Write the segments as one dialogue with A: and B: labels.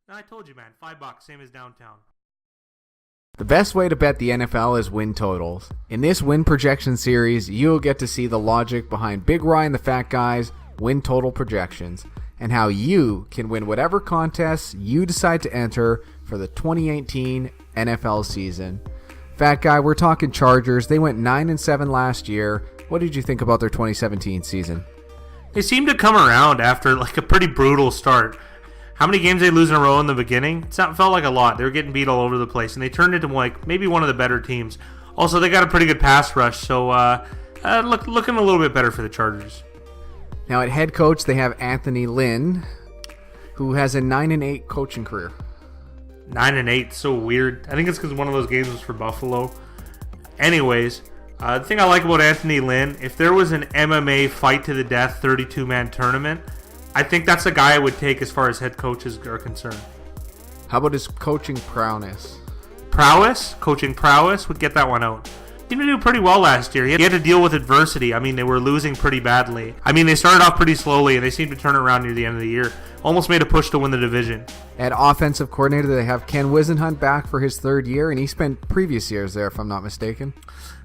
A: I told you, man. $5, same as downtown.
B: The best way to bet the NFL is win totals. In this win projection series, you'll get to see the logic behind Big Ryan the Fat Guy's win total projections and how you can win whatever contests you decide to enter for the 2018 NFL season. Fat Guy, we're talking Chargers. They went 9-7 last year. What did you think about their 2017 season?
A: They seem to come around after like a pretty brutal start. How many games they lose in a row in the beginning? It felt like a lot. They were getting beat all over the place, and they turned into like maybe one of the better teams. Also, they got a pretty good pass rush, so looking a little bit better for the Chargers.
B: Now at head coach, they have Anthony Lynn, who has a 9-8 coaching career.
A: 9-8, so weird. I think it's because one of those games was for Buffalo. Anyways, the thing I like about Anthony Lynn, if there was an MMA fight to the death 32-man tournament, I think that's the guy I would take as far as head coaches are concerned.
B: How about his coaching prowess?
A: Coaching prowess, would get that one out. He seemed to do pretty well last year. He had to deal with adversity. I mean, they were losing pretty badly. I mean, they started off pretty slowly, and they seemed to turn it around near the end of the year. Almost made a push to win the division.
B: At offensive coordinator, they have Ken Whisenhunt back for his third year, and he spent previous years there, if I'm not mistaken.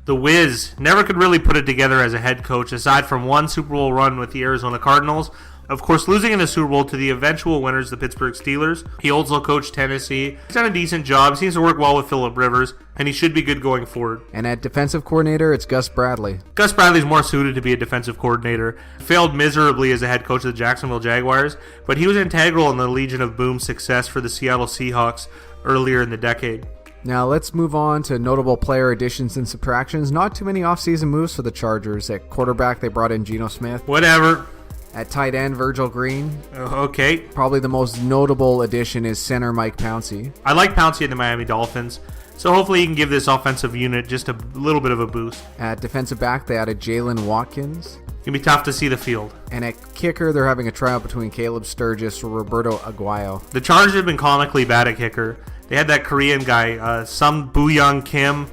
A: The Wiz never could really put it together as a head coach, aside from one Super Bowl run with the Arizona Cardinals. Of course, losing in the Super Bowl to the eventual winners, the Pittsburgh Steelers. He also coached Tennessee. He's done a decent job. He seems to work well with Phillip Rivers, and he should be good going forward.
B: And at defensive coordinator, it's Gus Bradley.
A: Gus Bradley's more suited to be a defensive coordinator. Failed miserably as a head coach of the Jacksonville Jaguars, but he was integral in the Legion of Boom's success for the Seattle Seahawks earlier in the decade.
B: Now let's move on to notable player additions and subtractions. Not too many offseason moves for the Chargers. At quarterback, they brought in Geno Smith.
A: Whatever.
B: At tight end, Virgil Green.
A: Okay.
B: Probably the most notable addition is center Mike Pouncey.
A: I like Pouncey in the Miami Dolphins, so hopefully he can give this offensive unit just a little bit of a boost.
B: At defensive back, they added Jalen Watkins.
A: It's going to be tough to see the field.
B: And at kicker, they're having a tryout between Caleb Sturgis or Roberto Aguayo.
A: The Chargers have been comically bad at kicker. They had that Korean guy, some Boo Young Kim,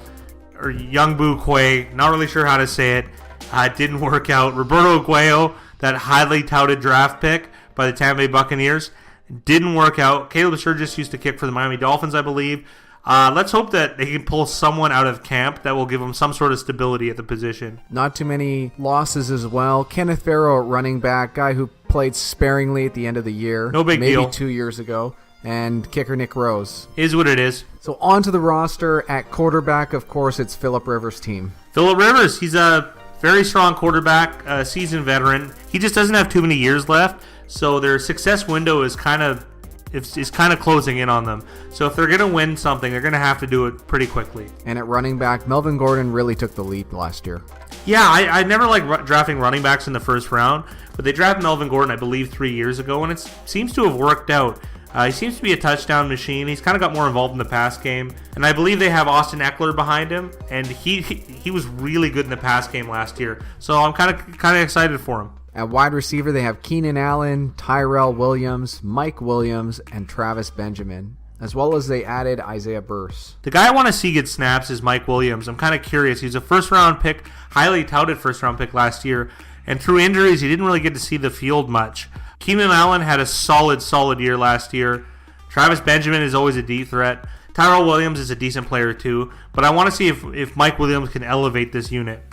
A: or Young Boo Kway, not really sure how to say it. It didn't work out. Roberto Aguayo, that highly touted draft pick by the Tampa Bay Buccaneers, didn't work out. Caleb Sturgis used to kick for the Miami Dolphins, I believe. Let's hope that they can pull someone out of camp that will give them some sort of stability at the position.
B: Not too many losses as well. Kenneth Farrow, running back, guy who played sparingly at the end of the year.
A: No big deal.
B: Maybe 2 years ago. And kicker Nick Rose.
A: Is what it is.
B: So on to the roster. At quarterback, of course, it's Phillip Rivers' team.
A: Phillip Rivers, he's a very strong quarterback, seasoned veteran. He just doesn't have too many years left, so their success window is kind of closing in on them. So if they're going to win something, they're going to have to do it pretty quickly.
B: And at running back, Melvin Gordon really took the leap last year.
A: Yeah, I never liked drafting running backs in the first round, but they drafted Melvin Gordon, I believe, 3 years ago, and it seems to have worked out. He seems to be a touchdown machine. He's kind of got more involved in the pass game. And I believe they have Austin Eckler behind him. And he was really good in the pass game last year. So I'm kind of excited for him.
B: At wide receiver, they have Keenan Allen, Tyrell Williams, Mike Williams, and Travis Benjamin. As well as they added Isaiah Burse.
A: The guy I want to see get snaps is Mike Williams. I'm kind of curious. He's a first-round pick, highly touted first-round pick last year. And through injuries, he didn't really get to see the field much. Keenan Allen had a solid year last year. Travis Benjamin is always a deep threat. Tyrell Williams is a decent player too. But I want to see if Mike Williams can elevate this unit.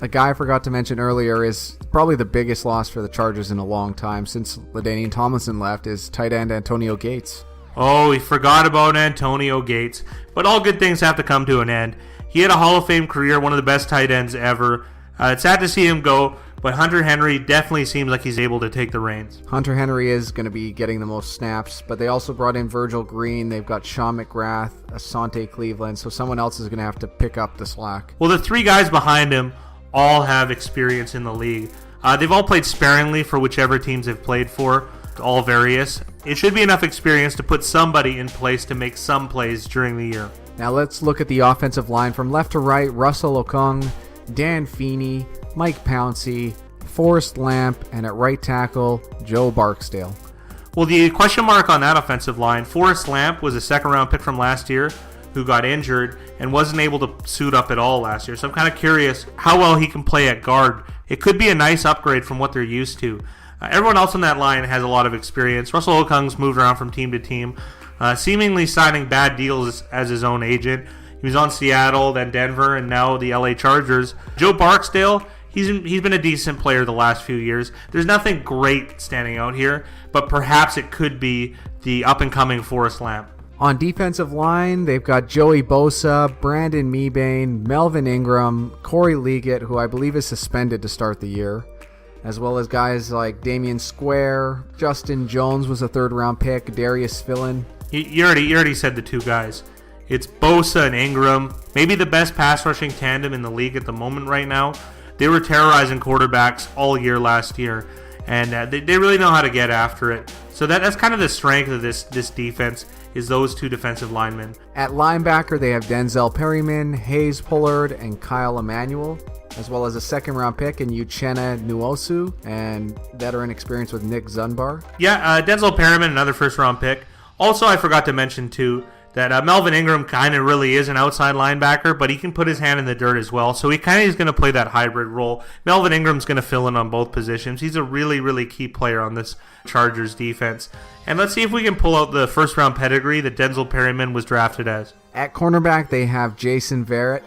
B: A guy I forgot to mention earlier is probably the biggest loss for the Chargers in a long time since LaDainian Tomlinson left is tight end Antonio Gates.
A: Oh, we forgot about Antonio Gates. But all good things have to come to an end. He had a Hall of Fame career, one of the best tight ends ever. It's sad to see him go, but Hunter Henry definitely seems like he's able to take the reins.
B: Hunter Henry is going to be getting the most snaps, but they also brought in Virgil Green. They've got Sean McGrath, Asante Cleveland, so someone else is going to have to pick up the slack.
A: Well, the three guys behind him all have experience in the league. They've all played sparingly for whichever teams they've played for, all various. It should be enough experience to put somebody in place to make some plays during the year.
B: Now let's look at the offensive line from left to right. Russell Okung, Dan Feeney, Mike Pouncey, Forrest Lamp, and at right tackle, Joe Barksdale.
A: Well, the question mark on that offensive line, Forrest Lamp was a second-round pick from last year who got injured and wasn't able to suit up at all last year. So I'm kind of curious how well he can play at guard. It could be a nice upgrade from what they're used to. Everyone else on that line has a lot of experience. Russell Okung's moved around from team to team, seemingly signing bad deals as his own agent. He was on Seattle, then Denver, and now the LA Chargers. Joe Barksdale, he's been a decent player the last few years. There's nothing great standing out here, but perhaps it could be the up-and-coming Forrest Lamp.
B: On defensive line, they've got Joey Bosa, Brandon Mebane, Melvin Ingram, Corey Liggett, who I believe is suspended to start the year, as well as guys like Damian Square, Justin Jones was a third-round pick, Darius Philin.
A: You already said the two guys. It's Bosa and Ingram, maybe the best pass-rushing tandem in the league at the moment right now. They were terrorizing quarterbacks all year last year, and they really know how to get after it. So that's kind of the strength of this defense, is those two defensive linemen.
B: At linebacker, they have Denzel Perryman, Hayes Pullard, and Kyle Emanuel, as well as a second-round pick in Uchenna Nwosu, and veteran experience with Nick Zunbar.
A: Yeah, Denzel Perryman, another first-round pick. Also, I forgot to mention, too, that Melvin Ingram kind of really is an outside linebacker, but he can put his hand in the dirt as well. So he kind of is going to play that hybrid role. Melvin Ingram's going to fill in on both positions. He's a really, really key player on this Chargers defense. And let's see if we can pull out the first-round pedigree that Denzel Perryman was drafted as.
B: At cornerback, they have Jason Verrett,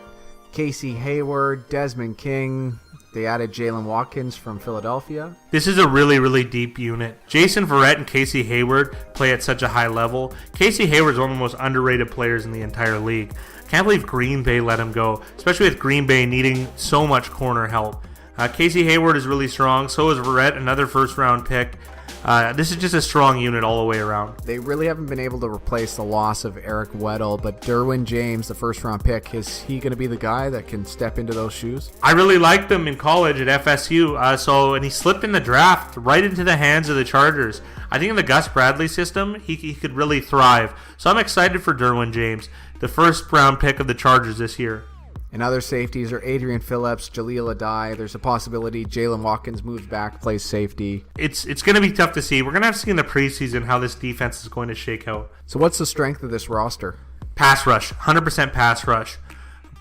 B: Casey Hayward, Desmond King. They added Jalen Watkins from Philadelphia.
A: This is a really, really deep unit. Jason Verrett and Casey Hayward play at such a high level. Casey Hayward's one of the most underrated players in the entire league. Can't believe Green Bay let him go, especially with Green Bay needing so much corner help. Casey Hayward is really strong. So is Verrett, another first-round pick. This is just a strong unit all the way around.
B: They really haven't been able to replace the loss of Eric Weddle, but Derwin James, the first-round pick, is he going to be the guy that can step into those shoes?
A: I really liked him in college at FSU, and he slipped in the draft right into the hands of the Chargers. I think in the Gus Bradley system, he could really thrive. So I'm excited for Derwin James, the first-round pick of the Chargers this year.
B: And other safeties are Adrian Phillips, Jaleel Adai. There's a possibility Jalen Watkins moves back, plays safety.
A: It's going to be tough to see. We're going to have to see in the preseason how this defense is going to shake out.
B: So what's the strength of this roster?
A: Pass rush, 100% pass rush.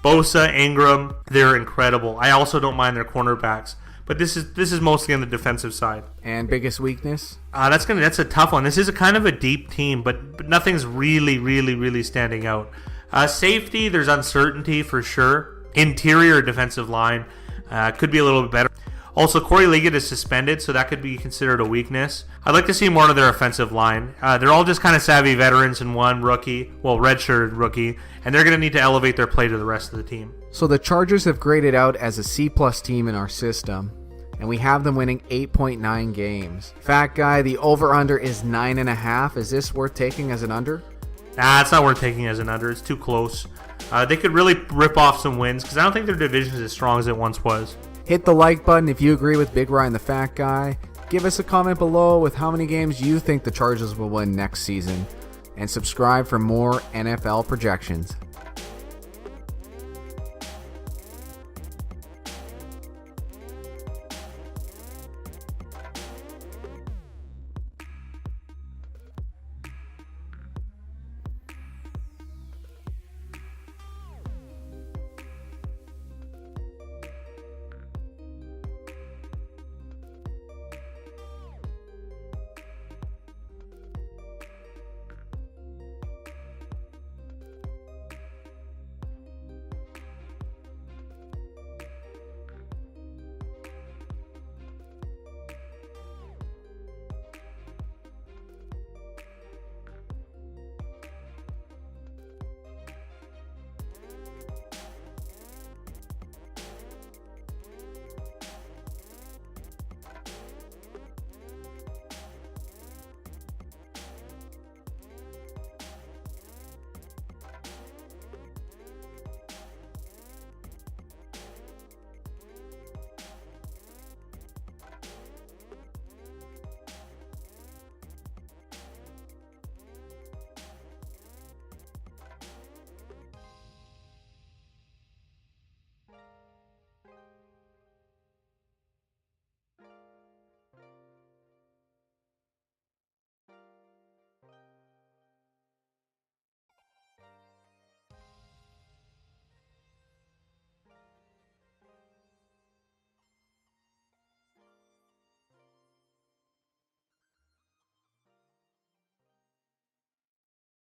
A: Bosa, Ingram, they're incredible. I also don't mind their cornerbacks. But this is mostly on the defensive side.
B: And biggest weakness?
A: That's a tough one. This is a kind of a deep team, but nothing's really, really, really standing out. Safety, there's uncertainty for sure. Interior defensive line could be a little bit better. Also, Corey Liggett is suspended, so that could be considered a weakness. I'd like to see more of their offensive line. They're all just kind of savvy veterans and one rookie, redshirted rookie, and they're going to need to elevate their play to the rest of the team.
B: So the Chargers have graded out as a C-plus team in our system, and we have them winning 8.9 games. Fat Guy, the over-under is 9.5. Is this worth taking as an under?
A: Nah, it's not worth taking as an under. It's too close. They could really rip off some wins because I don't think their division is as strong as it once was.
B: Hit the like button if you agree with Big Ryan the Fat Guy. Give us a comment below with how many games you think the Chargers will win next season. And subscribe for more NFL projections.